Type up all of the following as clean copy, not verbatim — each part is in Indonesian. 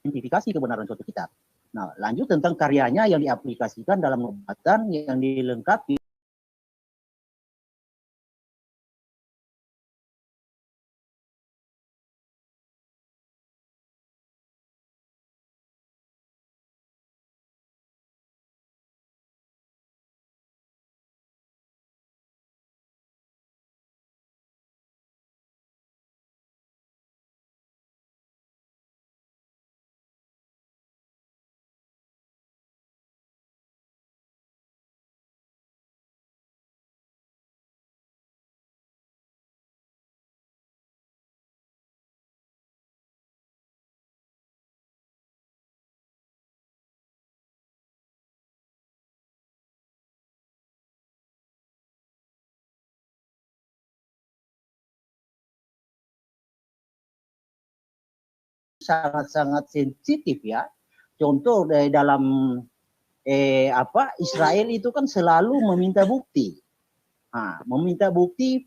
identifikasi kebenaran suatu kitab. Nah, lanjut tentang karyanya yang diaplikasikan dalam nubuatan yang dilengkapi sangat-sangat sensitif ya. Contoh dari dalam Israel itu kan selalu meminta bukti. Nah, meminta bukti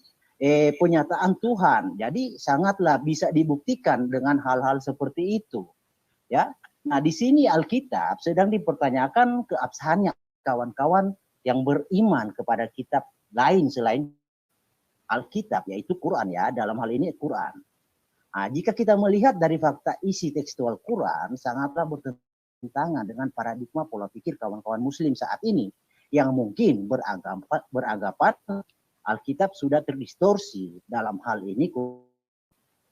penyataan Tuhan. Jadi sangatlah bisa dibuktikan dengan hal-hal seperti itu. Ya. Nah, di sini Alkitab sedang dipertanyakan keabsahannya kawan-kawan yang beriman kepada kitab lain selain Alkitab, yaitu Quran ya. Dalam hal ini Quran. Nah, jika kita melihat dari fakta isi tekstual Quran, sangatlah bertentangan dengan paradigma pola pikir kawan-kawan Muslim saat ini yang mungkin beranggapan Alkitab sudah terdistorsi dalam hal ini.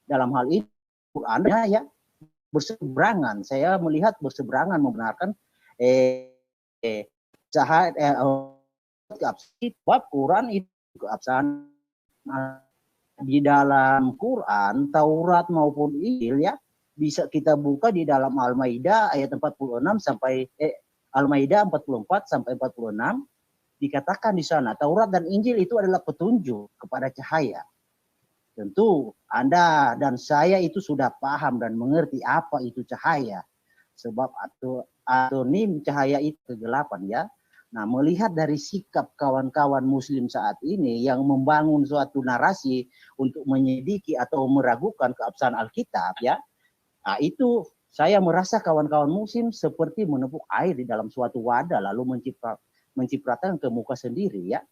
Dalam hal ini Quran ya berseberangan. Saya melihat berseberangan membenarkan bab Quran itu keabsahan di dalam Quran, Taurat maupun Injil ya, bisa kita buka di dalam Al-Maidah ayat 46 sampai Al-Maidah 44 sampai 46 dikatakan di sana Taurat dan Injil itu adalah petunjuk kepada cahaya. Tentu Anda dan saya itu sudah paham dan mengerti apa itu cahaya. Sebab anonim cahaya itu kegelapan ya. Nah, melihat dari sikap kawan-kawan Muslim saat ini yang membangun suatu narasi untuk menyelidiki atau meragukan keabsahan Alkitab, ya, nah itu saya merasa kawan-kawan Muslim seperti menepuk air di dalam suatu wadah lalu mencipratan ke muka sendiri, ya.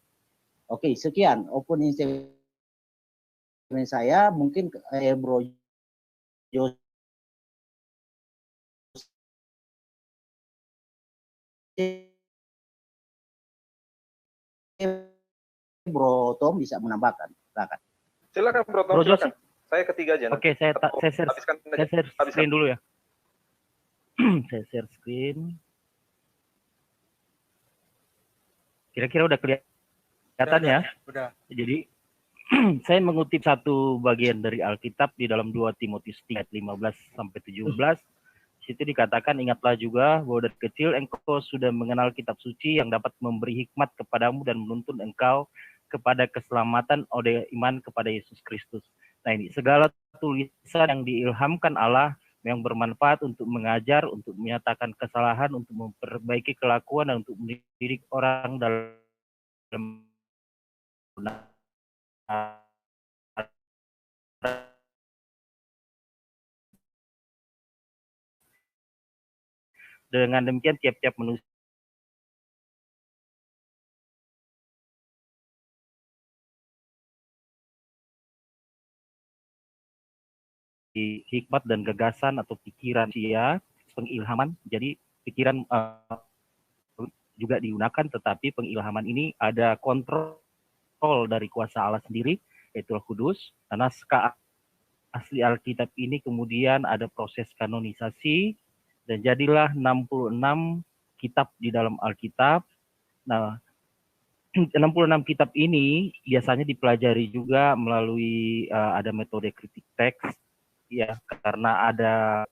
Oke, sekian opening saya. Mungkin Bro Jos Bro Tom bisa menambahkan. Silakan Bro Tom, silakan. Saya ketiga aja. Oke, saya share screen dulu ya. Saya share screen. Kira-kira udah kelihatan ya? Udah. Jadi saya mengutip satu bagian dari Alkitab di dalam 2 Timotius 3 ayat 15 sampai 17. Situ dikatakan, ingatlah juga bahwa dari kecil engkau sudah mengenal kitab suci yang dapat memberi hikmat kepadamu dan menuntun engkau kepada keselamatan oleh iman kepada Yesus Kristus. Nah ini, segala tulisan yang diilhamkan Allah yang bermanfaat untuk mengajar, untuk menyatakan kesalahan, untuk memperbaiki kelakuan, dan untuk mendidik orang dalam benar. Dengan demikian tiap-tiap manusia hikmat dan gagasan atau pikiran dia, pengilhaman. Jadi pikiran juga digunakan, tetapi pengilhaman ini ada kontrol dari kuasa Allah sendiri, yaitu Roh Kudus. Dan naskah asli Alkitab ini kemudian ada proses kanonisasi, dan jadilah 66 kitab di dalam Alkitab. Nah, 66 kitab ini biasanya dipelajari juga melalui ada metode kritik teks, ya, karena ada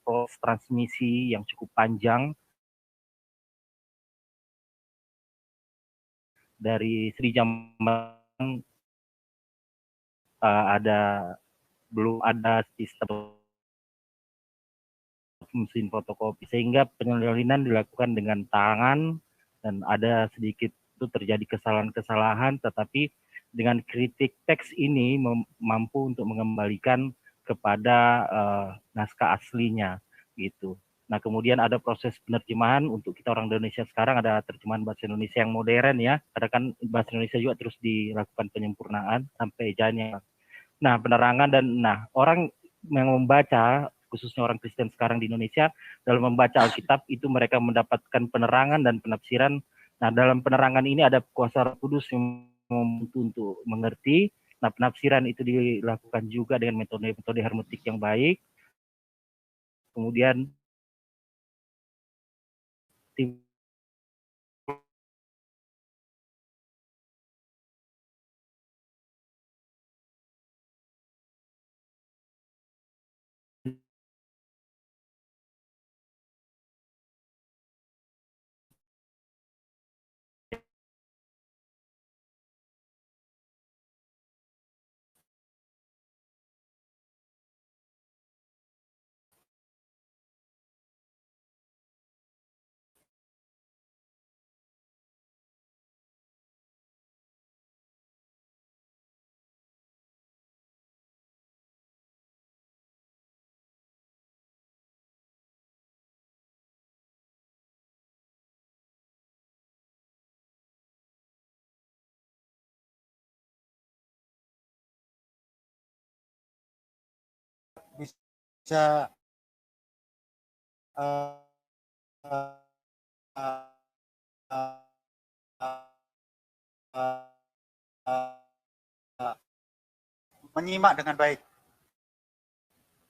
proses transmisi yang cukup panjang dari Sri zaman belum ada sistem mesin fotokopi, sehingga penyalinan dilakukan dengan tangan dan ada sedikit itu terjadi kesalahan-kesalahan, tetapi dengan kritik teks ini mampu untuk mengembalikan kepada naskah aslinya gitu. Nah, kemudian ada proses penerjemahan untuk kita orang Indonesia sekarang, ada terjemahan bahasa Indonesia yang modern ya. Karena kan bahasa Indonesia juga terus dilakukan penyempurnaan sampai jadinya. Nah, penerangan dan orang yang membaca, khususnya orang Kristen sekarang di Indonesia, dalam membaca Alkitab itu mereka mendapatkan penerangan dan penafsiran. Nah, dalam penerangan ini ada kuasa Roh Kudus yang membantu untuk mengerti. Nah, penafsiran itu dilakukan juga dengan metode hermeneutik yang baik. Kemudian tim bisa uh, uh, uh, menyimak dengan baik.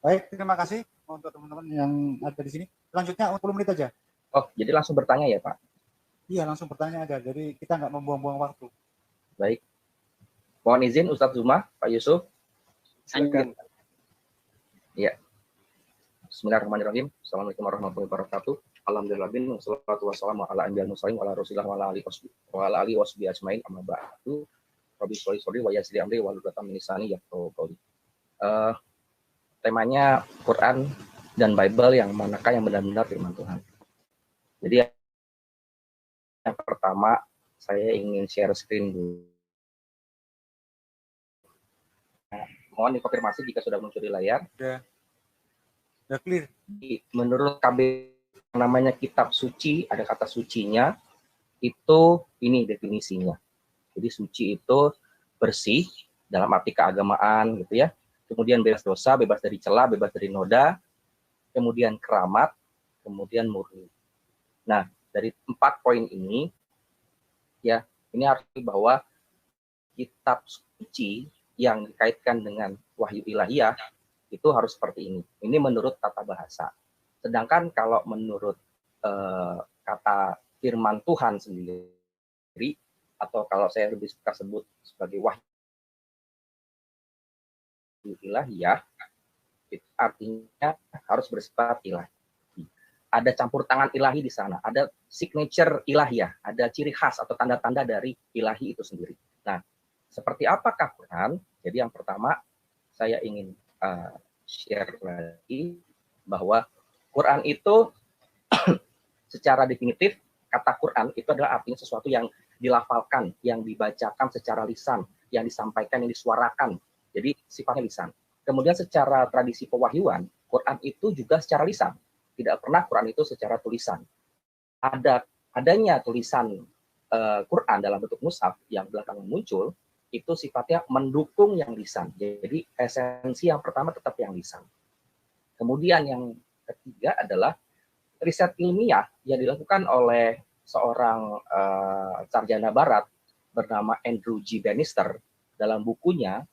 Baik, terima kasih untuk teman-teman yang ada di sini. Selanjutnya 10 menit aja. Oh, jadi langsung bertanya ya, Pak? Iya, langsung bertanya aja. Jadi kita nggak membuang-buang waktu. Baik. Mohon izin Ustadz Zuma, Pak Yusuf. Silakan. Iya. Bismillahirrahmanirrahim. Assalamualaikum warahmatullahi wabarakatuh. Alhamdulillahirabbil alamin wassalatu wassalamu ala anbiya'il mursalin wa ala rasulillah wa ala alihi washabihi ajmain amma ba'du. Rabbi sholli wa yassir amri wa hlul 'uqdatam min lisani yafqahu qawli. Temanya Quran dan Bible, yang manakah yang benar-benar firman Tuhan. Jadi yang pertama saya ingin share screen dulu. Mohon dikonfirmasi jika sudah muncul di layar. Udah clear. Menurut KB namanya kitab suci, ada kata sucinya, itu ini definisinya. Jadi suci itu bersih dalam arti keagamaan gitu ya. Kemudian bebas dosa, bebas dari celah, bebas dari noda, kemudian keramat, kemudian murni. Nah, dari 4 poin ini ya, ini harus bahwa kitab suci yang dikaitkan dengan wahyu ilahiyah itu harus seperti ini. Ini menurut tata bahasa. Sedangkan kalau menurut kata firman Tuhan sendiri, atau kalau saya lebih suka sebut sebagai wahyu ilahiyah, itu artinya harus bersifat ilahi. Ada campur tangan ilahi di sana, ada signature ilahiyah, ada ciri khas atau tanda-tanda dari ilahi itu sendiri. Nah, seperti apakah Quran? Jadi yang pertama saya ingin share lagi bahwa Quran itu secara definitif, kata Quran itu adalah artinya sesuatu yang dilafalkan, yang dibacakan secara lisan, yang disampaikan, yang disuarakan. Jadi sifatnya lisan. Kemudian secara tradisi pewahyuan, Quran itu juga secara lisan. Tidak pernah Quran itu secara tulisan. Adanya tulisan Quran dalam bentuk mushaf yang belakangan muncul, itu sifatnya mendukung yang lisan. Jadi esensi yang pertama tetap yang lisan. Kemudian yang ketiga adalah riset ilmiah yang dilakukan oleh seorang sarjana barat bernama Andrew G. Bannister dalam bukunya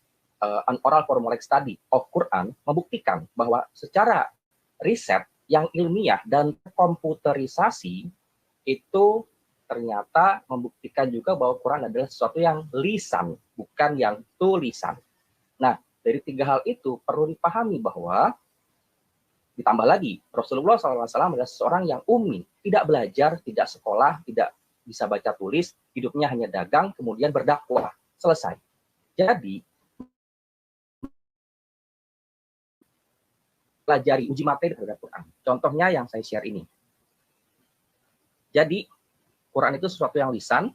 An Oral Formulaic Study of Quran membuktikan bahwa secara riset yang ilmiah dan komputerisasi itu ternyata membuktikan juga bahwa Quran adalah sesuatu yang lisan, bukan yang tulisan. Nah, dari 3 hal itu perlu dipahami bahwa ditambah lagi Rasulullah SAW adalah seorang yang ummi, tidak belajar, tidak sekolah, tidak bisa baca tulis, hidupnya hanya dagang, kemudian berdakwah, selesai. Jadi pelajari, uji materi terhadap Quran. Contohnya yang saya share ini. Jadi Quran itu sesuatu yang lisan,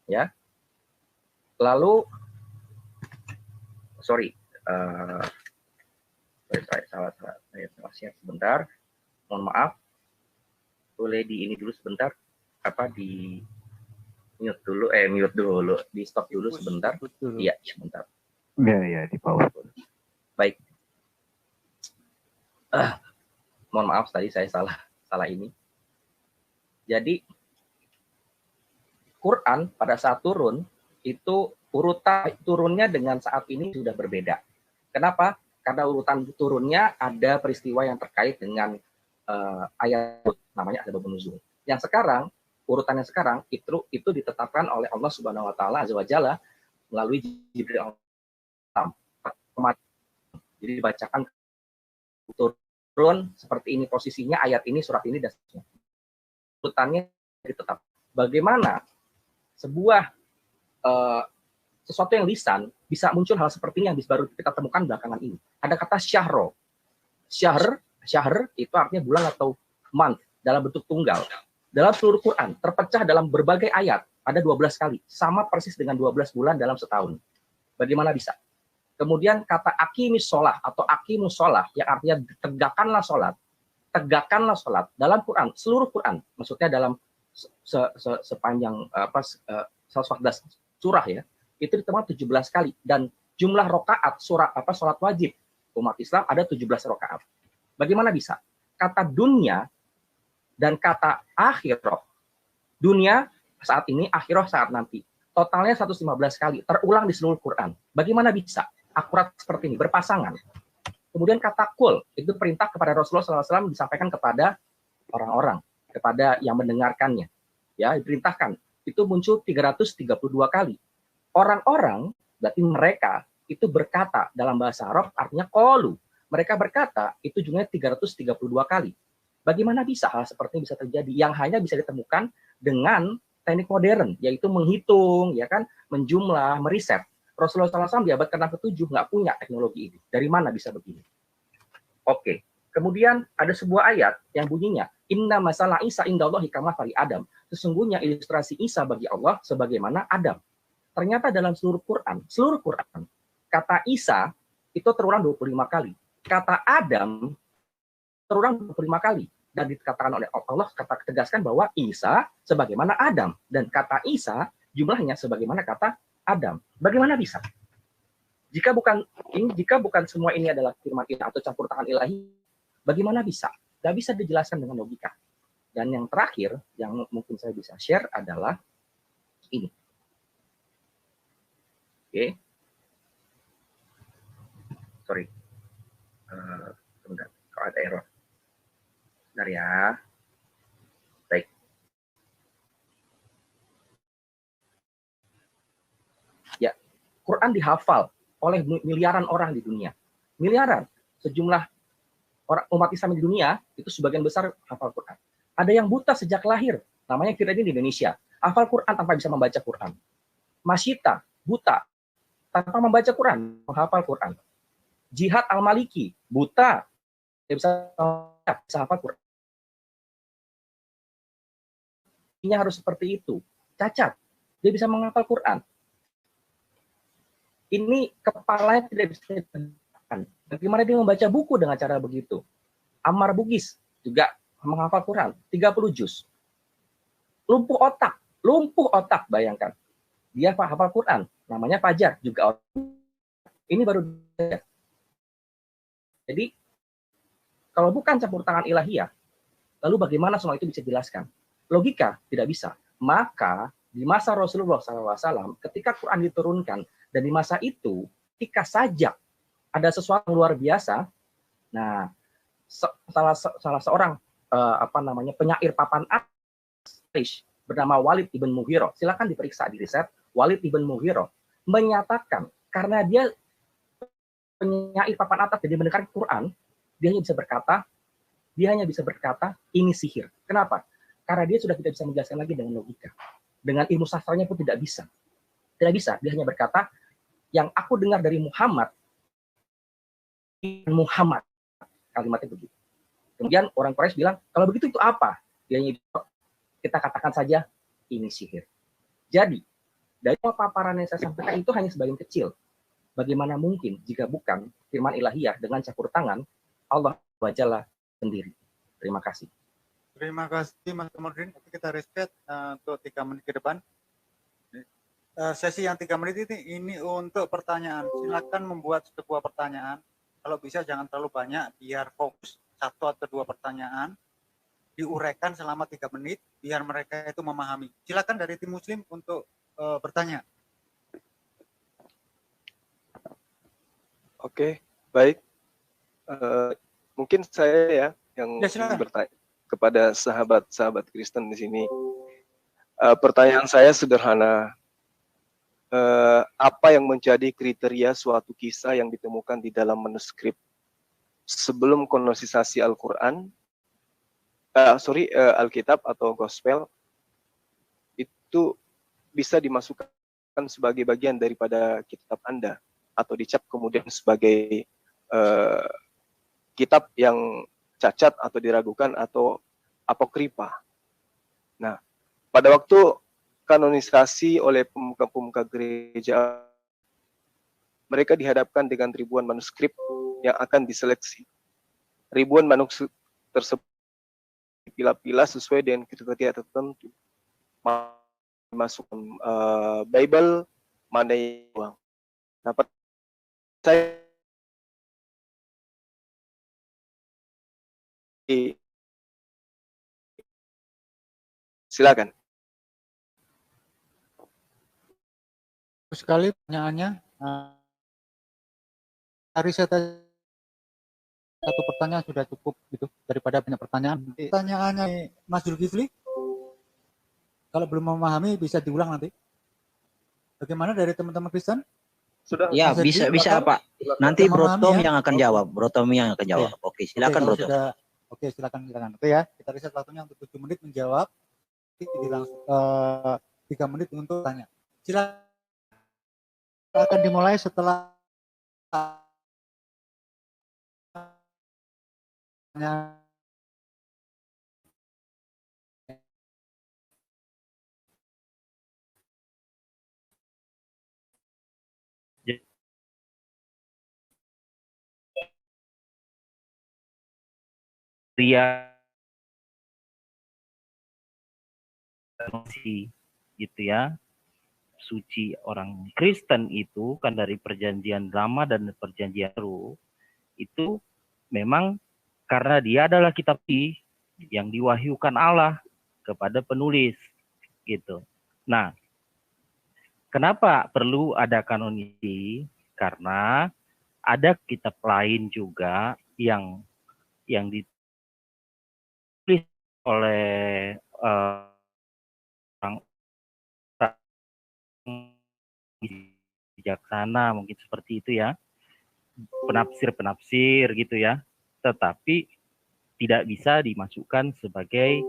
ya. Lalu, saya salah share sebentar. Mohon maaf. Boleh di ini dulu sebentar. Apa di mute dulu, di stop dulu sebentar. Iya, sebentar. Ya, di power. Baik. Mohon maaf tadi saya salah ini. Jadi Quran pada saat turun itu urutan turunnya dengan saat ini sudah berbeda. Kenapa? Karena urutan turunnya ada peristiwa yang terkait dengan ayat namanya asbabun nuzul. Yang sekarang urutannya sekarang itu ditetapkan oleh Allah Subhanahu wa taala azza wajalla melalui Jibril. Jadi dibacakan turun seperti ini posisinya ayat ini surat ini dan seterusnya. Urutannya ditetap. Bagaimana sebuah sesuatu yang lisan bisa muncul hal seperti ini yang baru kita temukan belakangan ini. Ada kata syahro. Syahr itu artinya bulan atau month dalam bentuk tunggal. Dalam seluruh Quran terpecah dalam berbagai ayat, ada 12 kali, sama persis dengan 12 bulan dalam setahun. Bagaimana bisa? Kemudian kata aqimis sholah atau aqimus sholah yang artinya tegakkanlah sholat dalam Quran, seluruh Quran, maksudnya dalam sepanjang 114 surah ya, itu ditemukan 17 kali dan jumlah rakaat sholat wajib umat Islam ada 17 rakaat. Bagaimana bisa? Kata dunia dan kata akhirah. Dunia saat ini, akhirah saat nanti. Totalnya 115 kali, terulang di seluruh Quran. Bagaimana bisa? Akurat seperti ini, berpasangan. Kemudian kata kul, itu perintah kepada Rasulullah SAW disampaikan kepada orang-orang, kepada yang mendengarkannya. Ya, diperintahkan. Itu muncul 332 kali. Orang-orang, berarti mereka, itu berkata dalam bahasa Arab, artinya qalu. Mereka berkata, itu jumlahnya 332 kali. Bagaimana bisa hal seperti ini bisa terjadi? Yang hanya bisa ditemukan dengan teknik modern, yaitu menghitung, ya kan, menjumlah, meriset. Rasulullah SAW di abad ke-6 ke-7 nggak punya teknologi ini. Dari mana bisa begini? Oke. Kemudian ada sebuah ayat yang bunyinya, Inna masalah Isa indallahi kamathali Adam. Sesungguhnya ilustrasi Isa bagi Allah sebagaimana Adam. Ternyata dalam seluruh Quran, kata Isa itu terulang 25 kali. Kata Adam terulang 25 kali. Dan dikatakan oleh Allah, tegaskan bahwa Isa sebagaimana Adam. Dan kata Isa jumlahnya sebagaimana kata Adam. Bagaimana bisa? Jika bukan semua ini adalah firman ilahi atau campur tangan ilahi, bagaimana bisa? Tidak bisa dijelaskan dengan logika. Dan yang terakhir, yang mungkin saya bisa share adalah ini. Oke. Sorry. Sebentar, kalau ada error. Bentar ya. Baik. Ya, Quran dihafal oleh miliaran orang di dunia. Miliaran. Sejumlah orang umat Islam di dunia itu sebagian besar hafal Quran. Ada yang buta sejak lahir, namanya Firdin di Indonesia. Hafal Quran tanpa bisa membaca Quran. Masyita, buta, tanpa membaca Quran, menghafal Quran. Jihad Al-Maliki, buta, dia bisa hafal Quran. Ini harus seperti itu. Cacat, dia bisa menghafal Quran. Ini kepalanya tidak bisa ditegakkan. Bagaimana dia membaca buku dengan cara begitu? Ammar Bugis juga menghafal Quran, 30 juz. Lumpuh otak, bayangkan. Dia hafal Quran, namanya Fajar, juga ini baru. Jadi, kalau bukan campur tangan ilahiyah, lalu bagaimana semua itu bisa dijelaskan? Logika tidak bisa. Maka di masa Rasulullah SAW, ketika Quran diturunkan, dan di masa itu, ketika saja ada sesuatu yang luar biasa, nah salah seorang penyair papan atas bernama Walid ibn Mughirah, silakan diperiksa di riset. Walid ibn Mughirah menyatakan karena dia penyair papan atas jadi mendengar Quran, dia hanya bisa berkata ini sihir. Kenapa? Karena dia sudah tidak bisa menjelaskan lagi dengan logika. Dengan ilmu sastranya pun tidak bisa. Tidak bisa, dia hanya berkata, yang aku dengar dari Muhammad, kalimatnya begitu. Kemudian orang Quraisy bilang, kalau begitu itu apa? Dia hanya kita katakan saja, ini sihir. Jadi, dari paparan yang saya sampaikan itu hanya sebagian kecil. Bagaimana mungkin jika bukan firman ilahiyah dengan campur tangan Allah Wajalla sendiri. Terima kasih. Terima kasih Mas Komodin. Kita reset untuk 3 menit ke depan. Sesi yang 3 menit ini untuk pertanyaan. Silakan membuat sebuah pertanyaan. Kalau bisa jangan terlalu banyak, biar fokus 1 atau 2 pertanyaan. Diuraikan selama 3 menit, biar mereka itu memahami. Silakan dari tim Muslim untuk bertanya. Oke, baik. Mungkin saya ya yang silakan. bertanya kepada sahabat-sahabat Kristen di sini. Pertanyaan saya sederhana. Apa yang menjadi kriteria suatu kisah yang ditemukan di dalam manuskrip sebelum kanonisasi Al-Quran, Alkitab atau Gospel, itu bisa dimasukkan sebagai bagian daripada kitab Anda atau dicap kemudian sebagai kitab yang cacat atau diragukan atau apokrifa. Nah, pada waktu kanonisasi oleh pemuka-pemuka gereja, mereka dihadapkan dengan ribuan manuskrip yang akan diseleksi. Ribuan manuskrip tersebut dipilah-pilah sesuai dengan kriteria tertentu. Masuk Bible, mana yang dapat saya silakan. Sekali pertanyaannya. Riset satu pertanyaan sudah cukup gitu daripada banyak pertanyaan. Pertanyaannya Mas Zulkifli, kalau belum memahami bisa diulang nanti. Bagaimana dari teman-teman Kristen? Sudah. Ya, bisa Pak. Nanti Bro Tom yang akan jawab. Bro Tom yang akan jawab. Oke, silakan Bro Tom. Oke, silakan. Oke ya, kita riset waktunya untuk 7 menit menjawab. Jadi langsung 3 menit untuk tanya. Silakan akan dimulai setelah gitu ya. Suci orang Kristen itu kan dari perjanjian lama dan perjanjian baru itu memang karena dia adalah kitab yang diwahyukan Allah kepada penulis gitu. Nah, kenapa perlu ada kanonisasi? Karena ada kitab lain juga yang ditulis oleh orang bijaksana, mungkin seperti itu ya, penafsir gitu ya, tetapi tidak bisa dimasukkan sebagai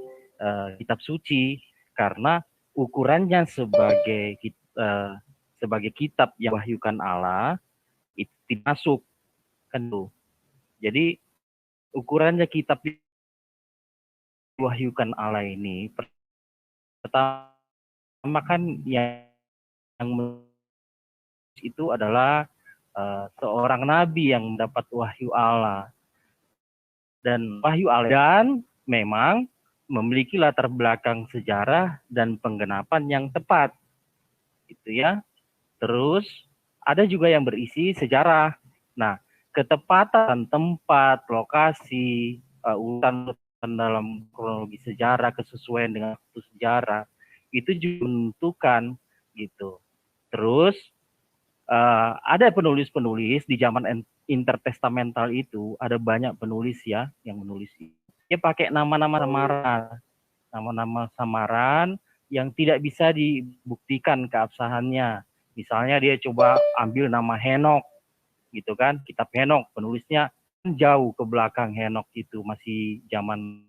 kitab suci karena ukurannya sebagai kitab yang wahyukan Allah itu tidak masuk kan tuh. Jadi ukurannya kitab wahyukan Allah ini pertama kan yang itu adalah seorang nabi yang mendapat wahyu Allah dan memang memiliki latar belakang sejarah dan penggenapan yang tepat itu ya. Terus ada juga yang berisi sejarah. Nah, ketepatan tempat, lokasi, urutan dalam kronologi sejarah, kesesuaian dengan waktu sejarah itu juga menentukan gitu. Terus ada penulis-penulis di zaman intertestamental itu, ada banyak penulis ya yang menulis. Dia pakai nama-nama samaran yang tidak bisa dibuktikan keabsahannya. Misalnya dia coba ambil nama Henok gitu kan, kitab Henok, penulisnya jauh ke belakang Henok itu masih zaman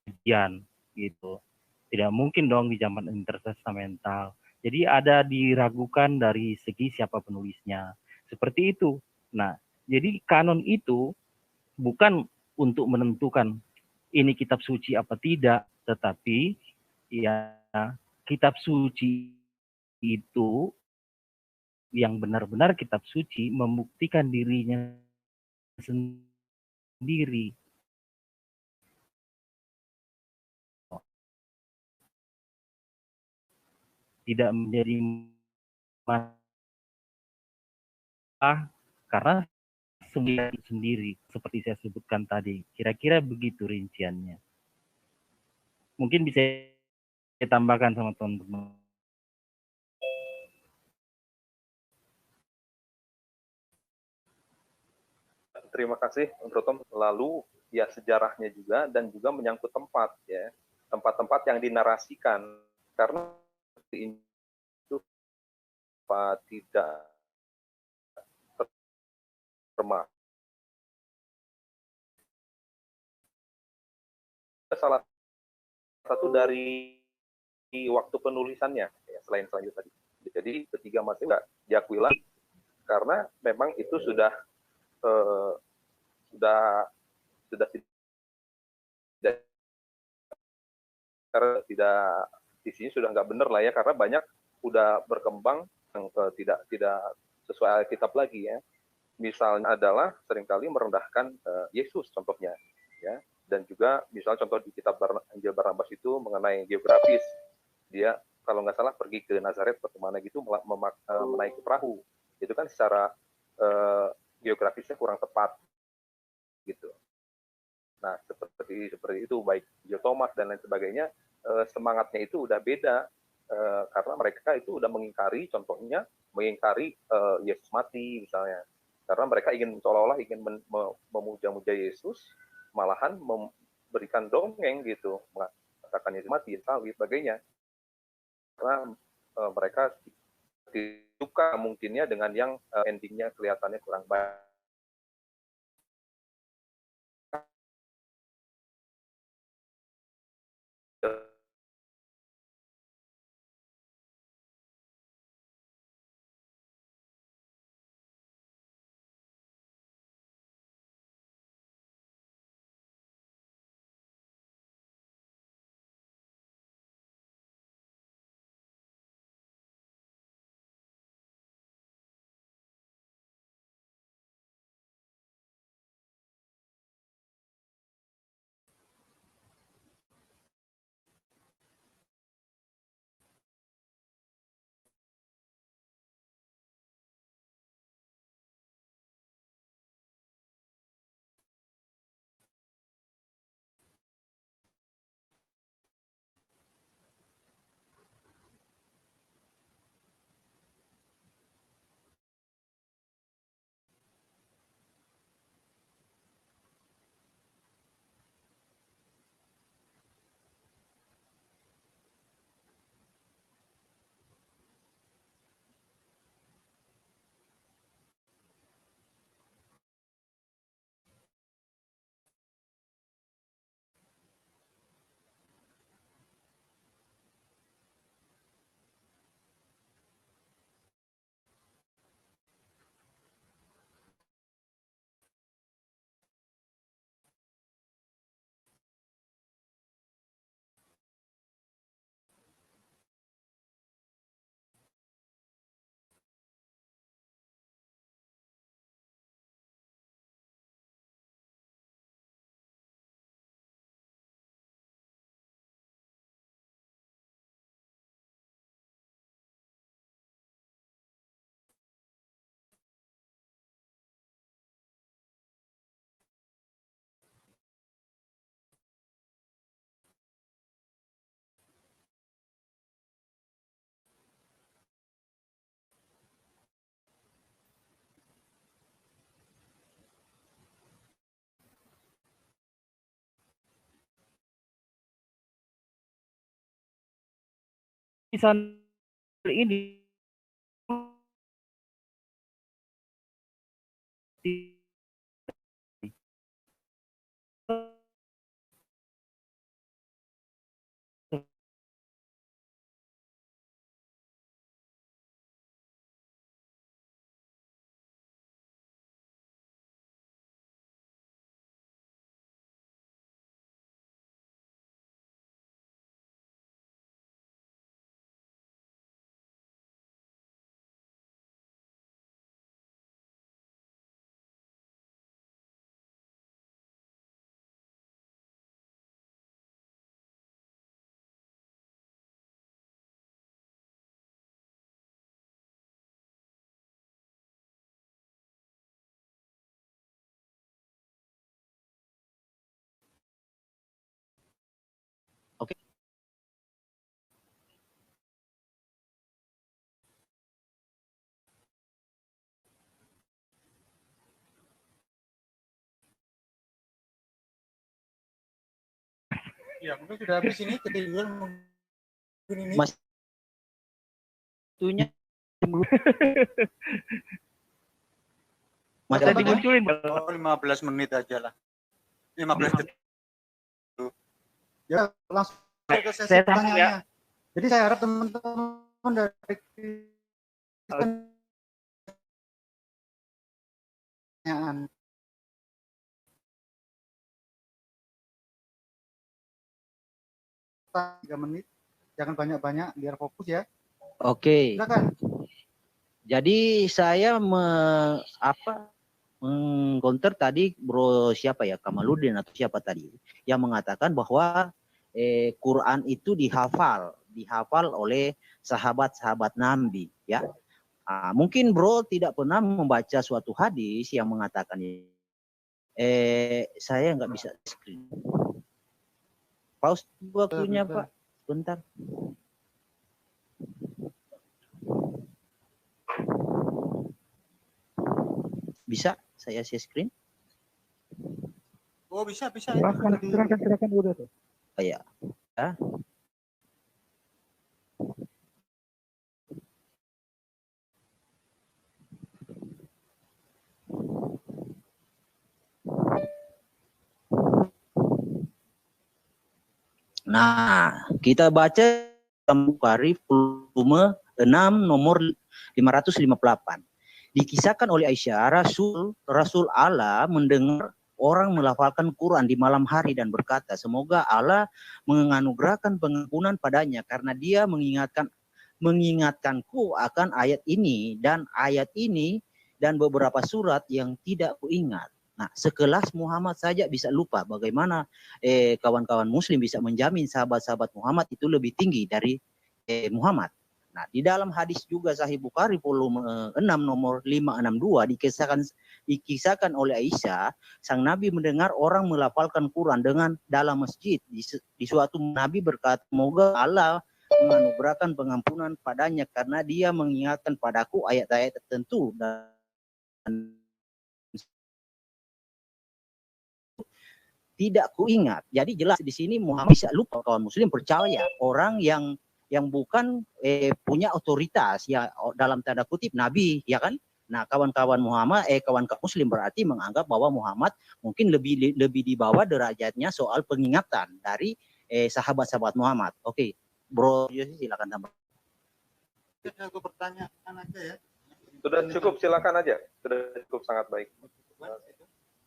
kejadian gitu. Tidak mungkin dong di zaman intertestamental. Jadi ada diragukan dari segi siapa penulisnya. Seperti itu. Nah, jadi kanon itu bukan untuk menentukan ini kitab suci apa tidak, tetapi ya kitab suci itu yang benar-benar kitab suci membuktikan dirinya sendiri sendiri. Tidak menjadi masalah karena sendiri seperti saya sebutkan tadi. Kira-kira begitu rinciannya. Mungkin bisa saya tambahkan sama teman-teman. Terima kasih untuk Tom. Lalu ya sejarahnya juga dan juga menyangkut tempat ya, tempat-tempat yang dinarasikan karena itu tidak termasuk salah satu dari waktu penulisannya ya, selain itu tadi. Jadi ketiga mas itu nggak diakui lagi karena memang itu sudah eh, sudah tidak, karena tidak di sini sudah nggak benar lah ya, karena banyak udah berkembang yang tidak sesuai Alkitab lagi ya. Misalnya adalah seringkali merendahkan Yesus contohnya ya, dan juga misalnya contoh di kitab Injil Barnabas itu mengenai geografis, dia kalau nggak salah pergi ke Nazaret atau kemana gitu menaiki perahu, itu kan secara geografisnya kurang tepat gitu. Nah seperti itu baik Joe Thomas dan lain sebagainya, semangatnya itu udah beda karena mereka itu udah mengingkari, contohnya mengingkari Yesus mati misalnya, karena mereka ingin seolah-olah ingin memuja-muja Yesus, malahan memberikan dongeng gitu, mengatakan Yesus mati, salib, sebagainya, karena mereka suka mungkinnya dengan yang endingnya kelihatannya kurang baik. Tulisan ini Ya, mungkin sudah habis ini ketiduran mungkin ini. Mas itunya Masa Mas dimunculin. Oh, 15 menit aja lah. 15 detik. Ya, langsung ke sesi Saya sambung pertanyaannya. Jadi saya harap teman-teman dari pertanyaan. Tiga menit, jangan banyak-banyak biar fokus ya. Oke. Silakan. Jadi saya mengcounter tadi Bro siapa ya, Kamaludin atau siapa tadi yang mengatakan bahwa Quran itu dihafal oleh sahabat-sahabat Nabi ya. Mungkin Bro tidak pernah membaca suatu hadis yang mengatakan saya nggak bisa screen. Pause waktunya Pak, sebentar. Bisa saya share screen? Oh, bisa. Silakan udah tuh. Oh, ya. Nah, kita baca Bukhari volume 6 nomor 558. Dikisahkan oleh Aisyah, Rasul Allah mendengar orang melafalkan Quran di malam hari dan berkata, semoga Allah menganugerahkan pengampunan padanya karena dia mengingatkanku akan ayat ini dan beberapa surat yang tidak kuingat. Nah, sekelas Muhammad saja bisa lupa, bagaimana kawan-kawan muslim bisa menjamin sahabat-sahabat Muhammad itu lebih tinggi dari Muhammad. Nah, di dalam hadis juga Sahih Bukhari volume 6 nomor 562 dikisahkan oleh Aisyah, sang Nabi mendengar orang melafalkan Quran dalam masjid. Di suatu Nabi berkata, semoga Allah menganugerahkan pengampunan padanya karena dia mengingatkan padaku ayat-ayat tertentu dan tidak kuingat. Jadi jelas di sini Muhammad bisa lupa, kawan muslim percaya orang yang bukan punya otoritas ya dalam tanda kutip nabi ya kan. Nah, kawan-kawan kawan-kawan muslim berarti menganggap bahwa Muhammad mungkin lebih di bawah derajatnya soal pengingatan dari sahabat-sahabat Muhammad. Oke, Bro Yosi silakan tambah. Aku pertanyaan aja ya. Sudah cukup, silakan aja. Sudah cukup, sangat baik.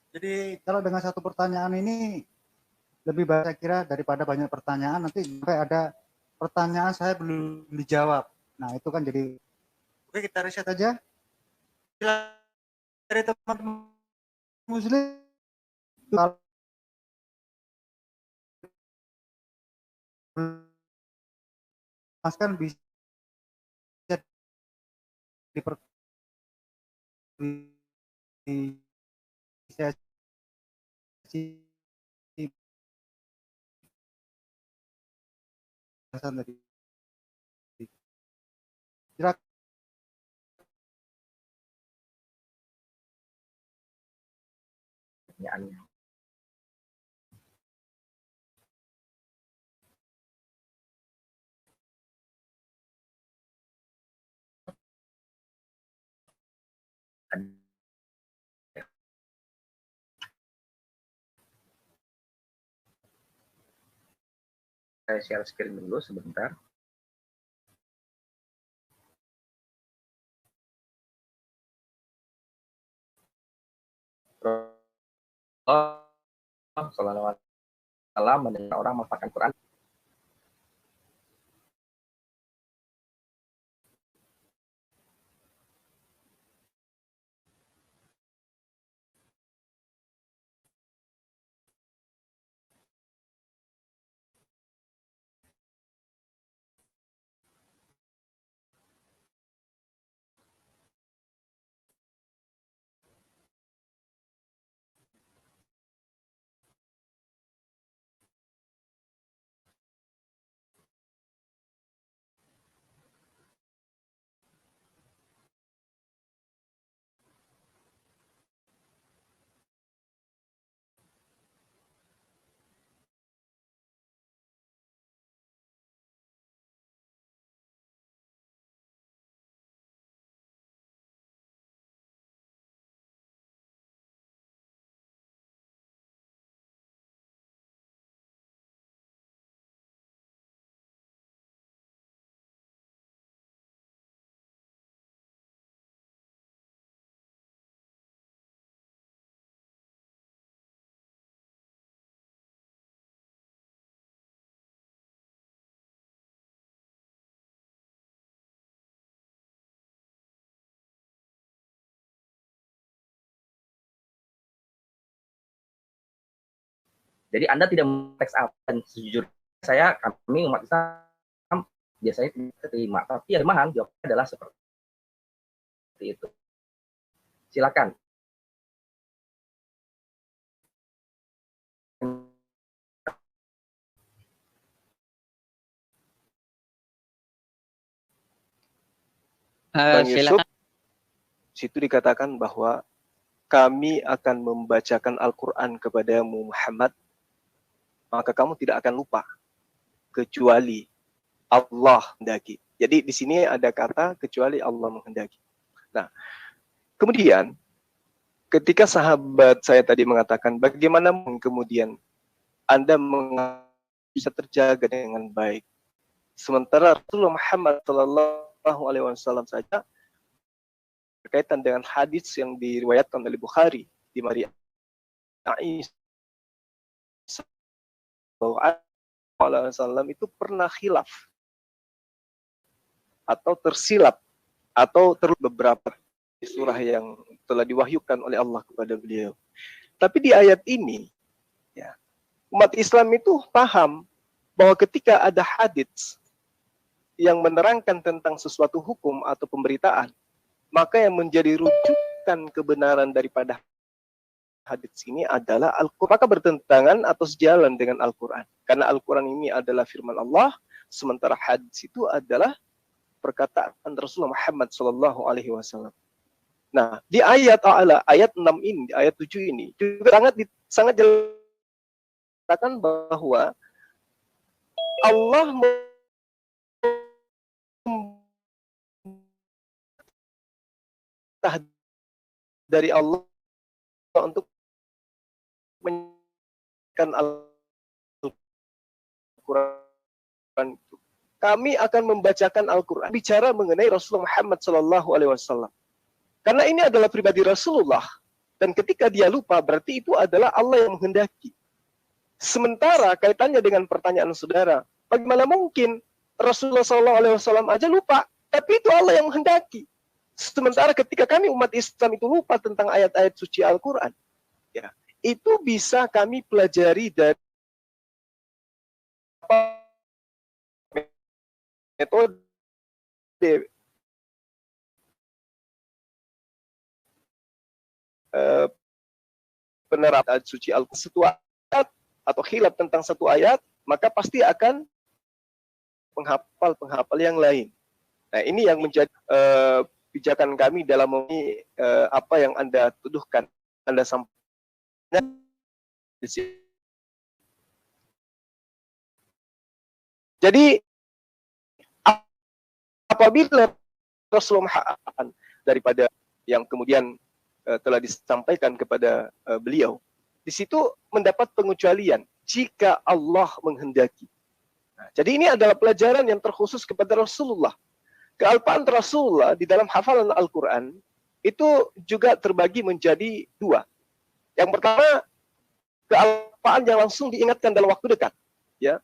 Jadi kalau dengan satu pertanyaan ini lebih baik saya kira daripada banyak pertanyaan, nanti sampai ada pertanyaan saya belum dijawab. Nah itu kan jadi, oke kita riset aja. Dari teman-teman muslim, kan bisa tadi. Pertanyaannya. Saya share screen dulu sebentar. Sallallahu alaihi wasallam mendengar orang melafalkan Quran Jadi Anda tidak teks apa, dan sejujurnya kami umat Islam biasanya tidak terima, tapi ya memang jawabnya adalah seperti itu. Silakan. Bang Yusuf, Silakan. situ dikatakan bahwa kami akan membacakan Al-Quran kepadamu Muhammad, maka kamu tidak akan lupa kecuali Allah menghendaki. Jadi di sini ada kata kecuali Allah menghendaki. Nah, kemudian ketika sahabat saya tadi mengatakan bagaimana kemudian Anda bisa terjaga dengan baik, sementara Rasulullah Muhammad Shallallahu Alaihi Wasallam saja berkaitan dengan hadis yang diriwayatkan oleh Bukhari di Maria Aisyah SAW itu pernah khilaf atau tersilap atau beberapa surah yang telah diwahyukan oleh Allah kepada beliau. Tapi di ayat ini, ya, umat Islam itu paham bahwa ketika ada hadits yang menerangkan tentang sesuatu hukum atau pemberitaan, maka yang menjadi rujukan kebenaran daripada hadits ini adalah Al-Quran. Maka bertentangan atau sejalan dengan Al-Quran. Karena Al-Quran ini adalah firman Allah, sementara hadits itu adalah perkataan Rasulullah Muhammad Sallallahu Alaihi Wasallam. Nah, di ayat ayat 6 ini, di ayat 7 ini juga sangat jelas bahwa Allah dari Allah untuk menyampaikan Al-Quran. Kami akan membacakan Al-Quran bicara mengenai Rasulullah Muhammad Sallallahu Alaihi Wasallam. Karena ini adalah pribadi Rasulullah, dan ketika dia lupa berarti itu adalah Allah yang menghendaki. Sementara kaitannya dengan pertanyaan saudara, bagaimana mungkin Rasulullah Sallallahu Alaihi Wasallam aja lupa, tapi itu Allah yang menghendaki. Sementara ketika kami umat Islam itu lupa tentang ayat-ayat suci Al-Quran, ya, itu bisa kami pelajari dari metode penerapan suci Al-Quran satu ayat atau khilaf tentang satu ayat, maka pasti akan penghafal yang lain. Nah, ini yang menjadi pijakan kami dalam apa yang Anda tuduhkan, Anda sampaikan di sini. Jadi apabila Rasulullah Muhammad daripada yang kemudian telah disampaikan kepada beliau, di situ mendapat pengecualian jika Allah menghendaki. Nah, jadi ini adalah pelajaran yang terkhusus kepada Rasulullah. Kealpaan Rasulullah di dalam hafalan Al-Quran itu juga terbagi menjadi dua. Yang pertama, kealpaan yang langsung diingatkan dalam waktu dekat. Ya,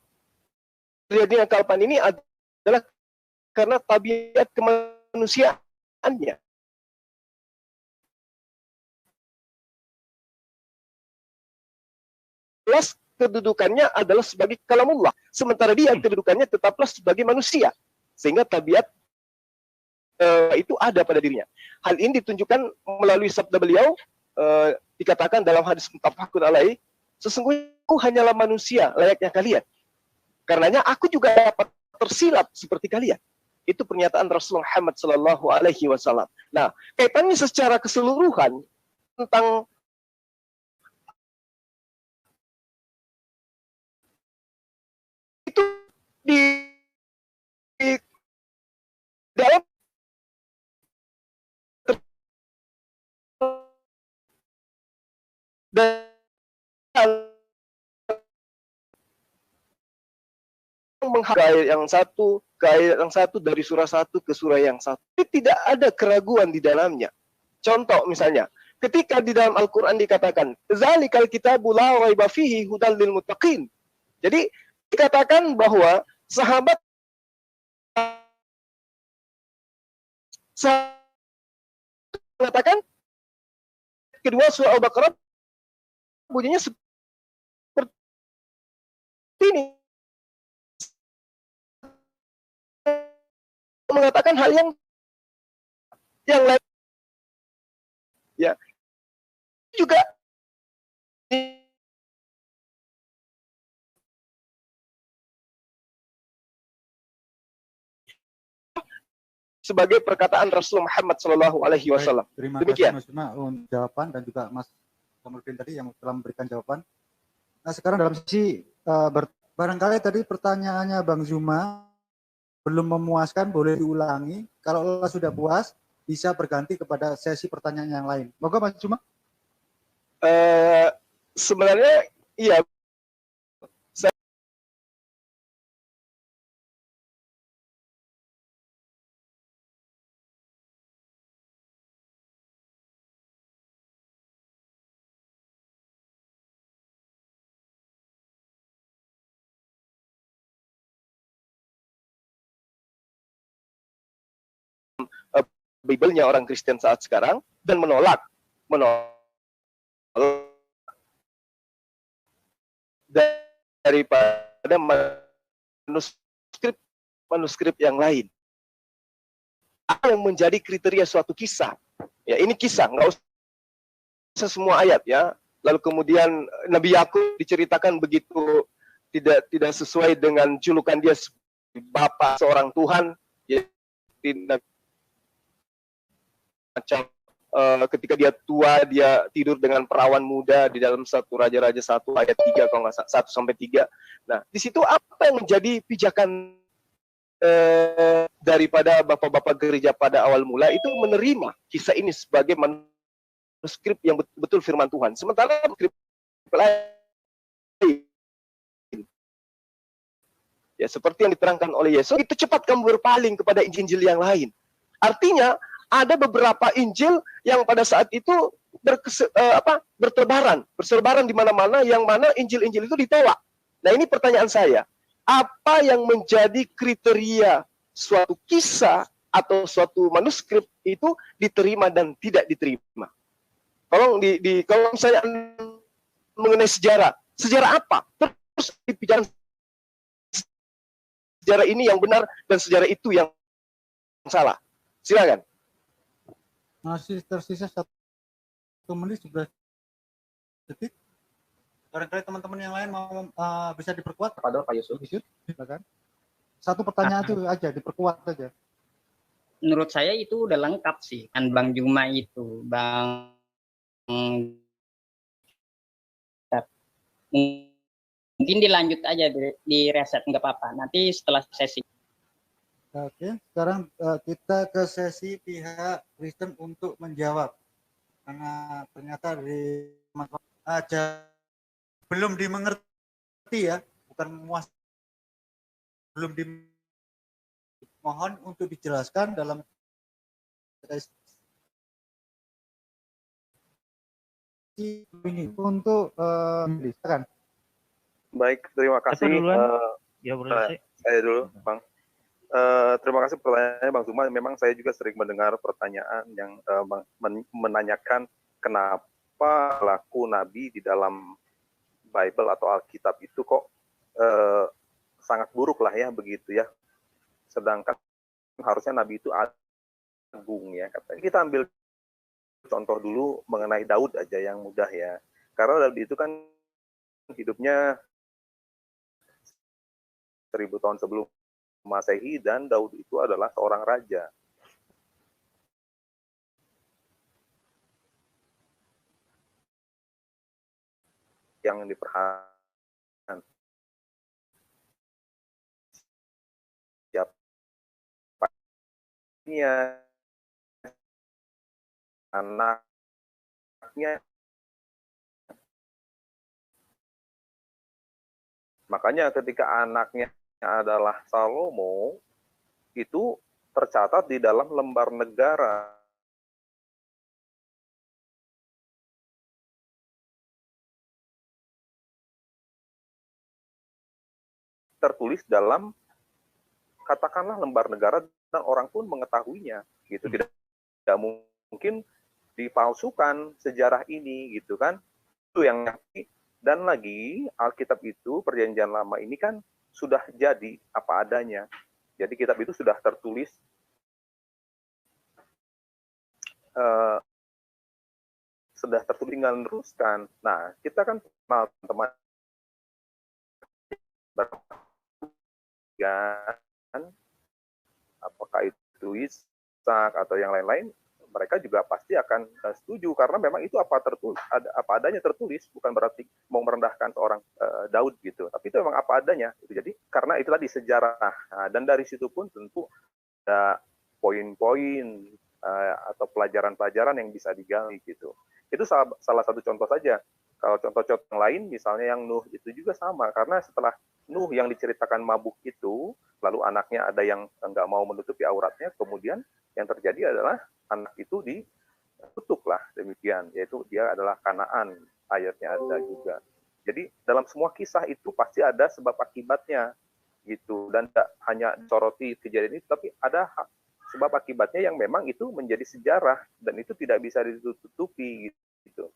terjadinya kealpaan ini adalah karena tabiat kemanusiaannya. Plus kedudukannya adalah sebagai kalamullah, sementara dia kedudukannya tetaplah sebagai manusia, sehingga tabiat itu ada pada dirinya. Hal ini ditunjukkan melalui sabda beliau, dikatakan dalam hadis muttafaqun alaih, sesungguhnya aku hanyalah manusia layaknya kalian, karenanya aku juga dapat tersilap seperti kalian. Itu pernyataan Rasulullah Muhammad Sallallahu Alaihi Wasallam. Nah, kaitannya secara keseluruhan tentang itu di dalam dan ayat yang satu ke ayat yang satu, dari surah satu ke surah yang satu. Tidak ada keraguan di dalamnya. Contoh misalnya, ketika di dalam Al-Quran dikatakan, "Zalikal kitabu la raiba fihi hudal lil muttaqin." Jadi dikatakan bahwa sahabat mengatakan kedua surah Al-Baqarah bunyinya seperti ini mengatakan hal yang lain ya juga sebagai perkataan Rasul Muhammad Shallallahu Alaihi Wasallam. Terima Demikian. kasih Mas Bima untuk jawaban dan juga Mas Kamarudin tadi yang telah memberikan jawaban. Nah sekarang dalam sisi barangkali tadi pertanyaannya Bang Zuma belum memuaskan, boleh diulangi. Kalau Allah sudah puas, bisa berganti kepada sesi pertanyaan yang lain. Moga Mas Zuma. Sebenarnya iya. Bible-nya orang Kristen saat sekarang dan menolak daripada manuskrip yang lain. Apa yang menjadi kriteria suatu kisah? Ya, ini kisah, nggak usah semua ayat ya. Lalu kemudian Nabi Yakub diceritakan begitu tidak sesuai dengan julukan dia bapak seorang Tuhan. Ya, macam ketika dia tua, dia tidur dengan perawan muda di dalam satu Raja-Raja 1 ayat 3 kalau nggak salah, 1-3. Nah, di situ apa yang menjadi pijakan daripada bapak-bapak gereja pada awal mula itu menerima kisah ini sebagai manuskrip yang betul-betul firman Tuhan. Sementara manuskrip lain ya seperti yang diterangkan oleh Yesus, itu cepat kamu berpaling kepada Injil yang lain. Artinya ada beberapa Injil yang pada saat itu berserbaran di mana-mana, yang mana Injil-Injil itu ditolak. Nah, ini pertanyaan saya. Apa yang menjadi kriteria suatu kisah atau suatu manuskrip itu diterima dan tidak diterima? Tolong kalau misalnya mengenai sejarah apa? Terus dibicarakan sejarah ini yang benar dan sejarah itu yang salah. Silakan. Masih tersisa 1 menit 11 detik. Barangkali teman-teman yang lain mau bisa diperkuat. Pak Yusuf. Silakan. Satu pertanyaan itu aja, diperkuat saja. Menurut saya itu udah lengkap sih kan Bang Juma itu, Bang. Mungkin dilanjut aja di reset nggak apa-apa. Nanti setelah sesi. Oke, sekarang kita ke sesi pihak Kristen untuk menjawab. Karena ternyata di aja belum dimengerti ya, bukan muas, belum dimohon untuk dijelaskan dalam sesi ini untuk silakan. Baik, terima kasih. Ya, boleh saya dulu, Bang. Terima kasih pertanyaannya Bang Zuma. Memang saya juga sering mendengar pertanyaan yang menanyakan kenapa laku Nabi di dalam Bible atau Alkitab itu kok sangat buruk lah ya begitu ya. Sedangkan harusnya Nabi itu agung ya. Katanya. Kita ambil contoh dulu mengenai Daud aja yang mudah ya. Karena Daud itu kan hidupnya 1000 tahun sebelum Masehi dan Daud itu adalah seorang raja. Yang diperhatikan siapanya, anaknya. Makanya ketika anaknya adalah Salomo, itu tercatat di dalam lembar negara. Tertulis dalam, katakanlah lembar negara, dan orang pun mengetahuinya. Gitu. Tidak mungkin dipalsukan sejarah ini, gitu kan. Itu yang Dan lagi Alkitab itu Perjanjian Lama ini kan sudah jadi apa adanya. Jadi kitab itu sudah tertulis tinggal meneruskan. Nah, kita kan kenal teman kan, apakah itu Ishak atau yang lain-lain, mereka juga pasti akan setuju karena memang itu apa adanya tertulis, bukan berarti mau merendahkan seorang Daud gitu, tapi itu memang apa adanya. Jadi karena itu tadi sejarah, nah, dan dari situ pun tentu ada poin-poin atau pelajaran-pelajaran yang bisa digali gitu. Itu salah satu contoh saja. Kalau contoh-contoh yang lain, misalnya yang Nuh itu juga sama, karena setelah Nuh yang diceritakan mabuk itu, lalu anaknya ada yang nggak mau menutupi auratnya, kemudian yang terjadi adalah anak itu ditutup lah demikian, yaitu dia adalah Kanaan, ayatnya ada juga. Jadi dalam semua kisah itu pasti ada sebab akibatnya gitu, dan tidak hanya soroti kejadian itu, tapi ada sebab akibatnya yang memang itu menjadi sejarah dan itu tidak bisa ditutupi gitu.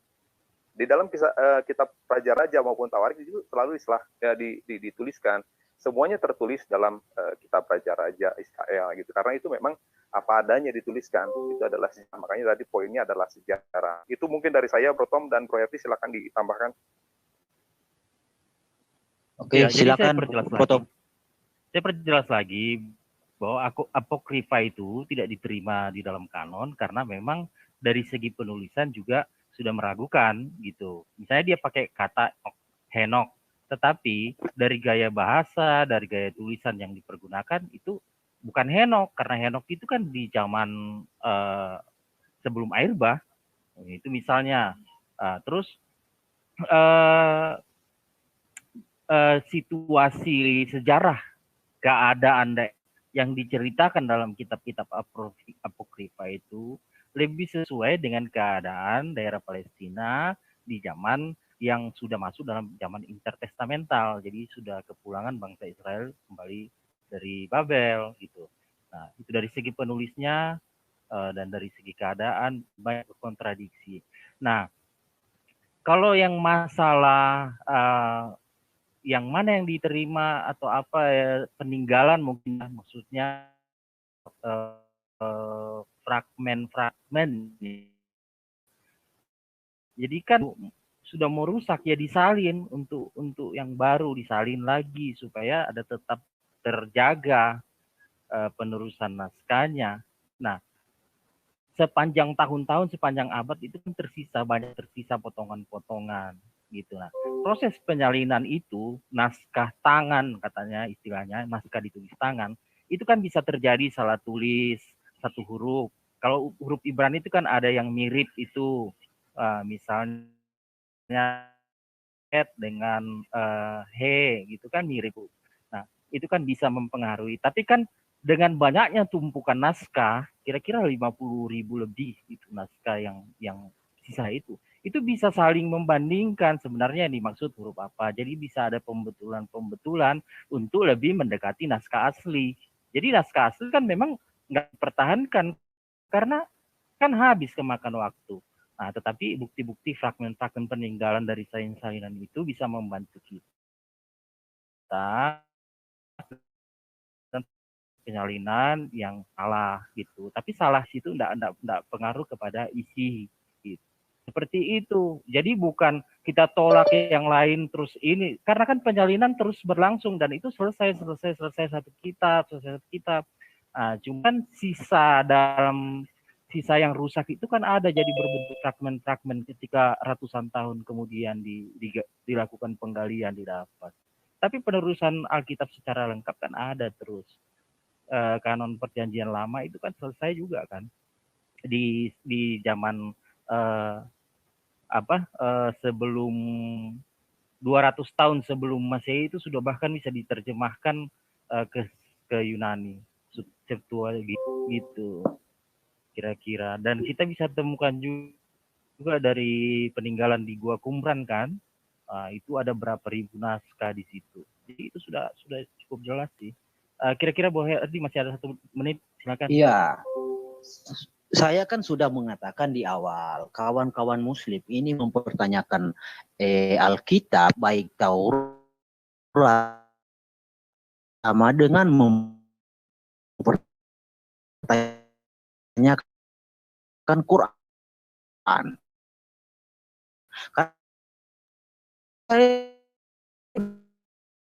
Di dalam kitab Raja Raja maupun Tawarik itu selalu dituliskan, semuanya tertulis dalam kitab Raja Raja Israel gitu, karena itu memang apa adanya dituliskan, itu adalah sejarah. Makanya tadi poinnya adalah sejarah. Itu mungkin dari saya, Bro Tom dan Bro Yati, silakan ditambahkan. Oke, ya, silakan Bro Tom. Saya perjelas lagi bahwa apokrifa itu tidak diterima di dalam kanon karena memang dari segi penulisan juga sudah meragukan gitu. Misalnya dia pakai kata Henok, tetapi dari gaya bahasa, dari gaya tulisan yang dipergunakan itu bukan Henok, karena Henok itu kan di zaman sebelum air bah. Itu misalnya. Terus situasi sejarah keadaan yang diceritakan dalam kitab-kitab apokrifa itu lebih sesuai dengan keadaan daerah Palestina di zaman yang sudah masuk dalam zaman intertestamental. Jadi sudah kepulangan bangsa Israel kembali dari Babel gitu. Nah, itu dari segi penulisnya dan dari segi keadaan banyak kontradiksi. Nah, kalau yang masalah yang mana yang diterima atau apa ya, peninggalan mungkin maksudnya fragmen-fragmen. Jadi kan sudah mau rusak ya disalin untuk yang baru, disalin lagi supaya ada tetap terjaga penerusan naskahnya. Nah, sepanjang tahun-tahun, sepanjang abad itu kan banyak tersisa potongan-potongan gitu. Nah, proses penyalinan itu naskah tangan katanya istilahnya, naskah ditulis tangan, itu kan bisa terjadi salah tulis satu huruf. Kalau huruf Ibrani itu kan ada yang mirip itu, misalnya dengan he gitu kan mirip. Nah, itu kan bisa mempengaruhi. Tapi kan dengan banyaknya tumpukan naskah, kira-kira 50.000 lebih itu naskah yang sisa itu bisa saling membandingkan sebenarnya yang dimaksud huruf apa. Jadi bisa ada pembetulan-pembetulan untuk lebih mendekati naskah asli. Jadi naskah asli kan memang nggak dipertahankan karena kan habis kemakan waktu. Nah, tetapi bukti-bukti fragmen-fragmen peninggalan dari salinan itu bisa membantu kita penyalinan yang salah gitu. Tapi salah situ enggak pengaruh kepada isi gitu. Seperti itu. Jadi bukan kita tolak yang lain terus ini, karena kan penyalinan terus berlangsung dan itu selesai satu kitab. Nah, cuman sisa yang rusak itu kan ada jadi berbentuk fragmen-fragmen ketika ratusan tahun kemudian dilakukan penggalian didapat. Tapi penerusan Alkitab secara lengkap kan ada terus. Kanon Perjanjian Lama itu kan selesai juga kan di zaman sebelum 200 tahun sebelum Masehi itu sudah bahkan bisa diterjemahkan ke Yunani Septuagint gitu kira-kira, dan kita bisa temukan juga dari peninggalan di Gua Qumran kan, itu ada berapa ribu naskah di situ. Jadi itu sudah cukup jelas sih. Kira-kira Bro Herdi masih ada 1 menit, silakan. Iya, Saya kan sudah mengatakan di awal, kawan-kawan Muslim ini mempertanyakan Alkitab, baik Taurat, sama dengan mempertanyakan Quran. Karena saya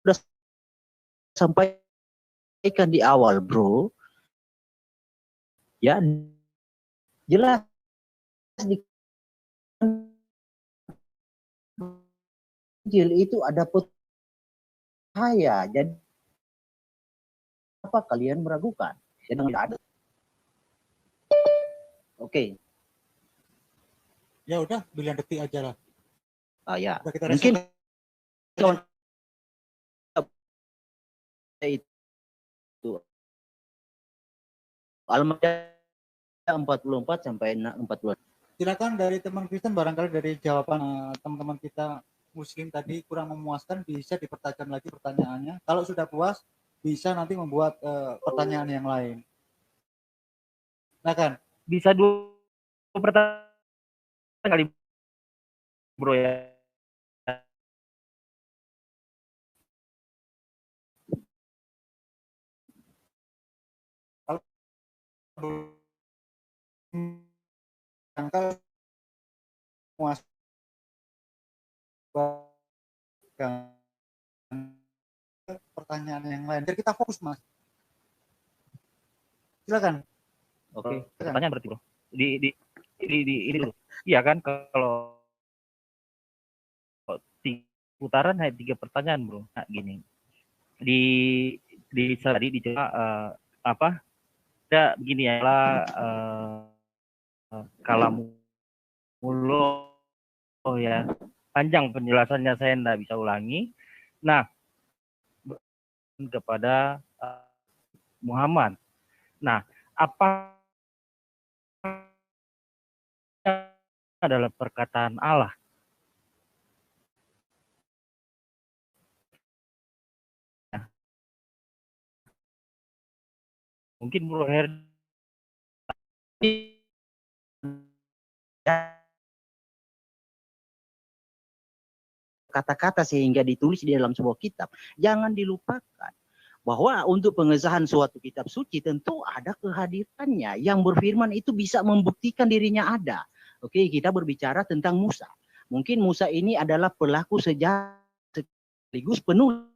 sudah sampaikan di awal, bro, ya jelas di Injil itu ada percaya. Jadi apa kalian meragukan? Jadi tidak ada. Oke. Ya udah, bilion detik aja lah. Ya. Udah kita Mungkin itu Al-Maidah 44 sampai 40. Silakan dari teman Kristen, barangkali dari jawaban teman-teman kita Muslim tadi kurang memuaskan, bisa dipertajam lagi pertanyaannya. Kalau sudah puas, bisa nanti membuat pertanyaan yang lain. Silakan. Bisa dua pertanyaan kali, bro ya. Barangkali puas pertanyaan yang lain. Jadi kita fokus, Mas. Silakan. Oke, pertanyaan berarti, bro. Di ini dulu. Iya kan, kalau putaran hanya 3 pertanyaan, bro. Nah, gini. Tadi dicoba apa? Ya begini ya lah, kalamulo ya. Panjang penjelasannya, saya tidak bisa ulangi. Nah, kepada Muhammad. Nah, apa adalah perkataan Allah? Nah, mungkin Bro Herdi kata-kata sehingga ditulis di dalam sebuah kitab. Jangan dilupakan bahwa untuk pengesahan suatu kitab suci tentu ada kehadirannya. Yang berfirman itu bisa membuktikan dirinya ada. Oke, kita berbicara tentang Musa. Mungkin Musa ini adalah pelaku sejarah sekaligus penulis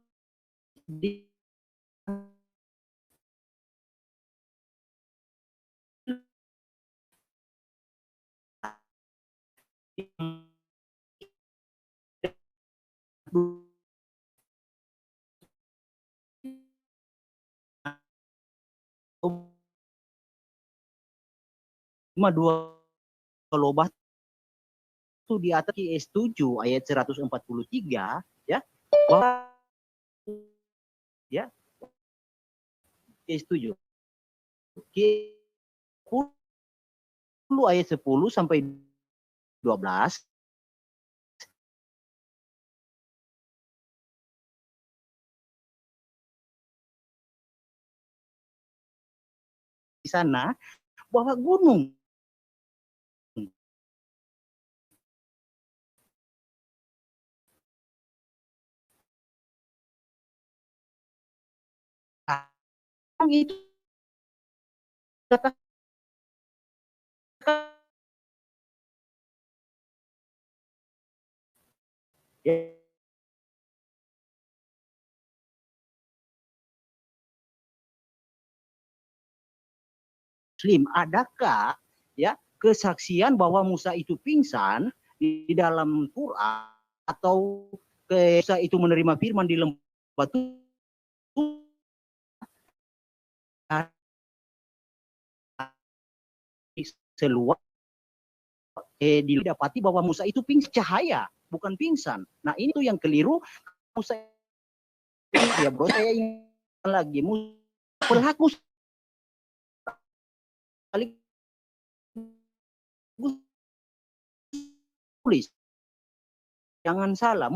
cuma 2 lobat itu di atas QS7 ayat 143 ya, bahwa ya QS7 ayat 10 sampai 12 di sana bahwa gunung itu kata ya, Muslim, adakah ya kesaksian bahwa Musa itu pingsan di dalam Quran atau Musa itu menerima firman di lembah itu seluas didapati bahwa Musa itu cahaya, bukan pingsan. Nah ini tuh yang keliru. Musa ya bro, saya ingat lagi pelaku tulis, jangan salah.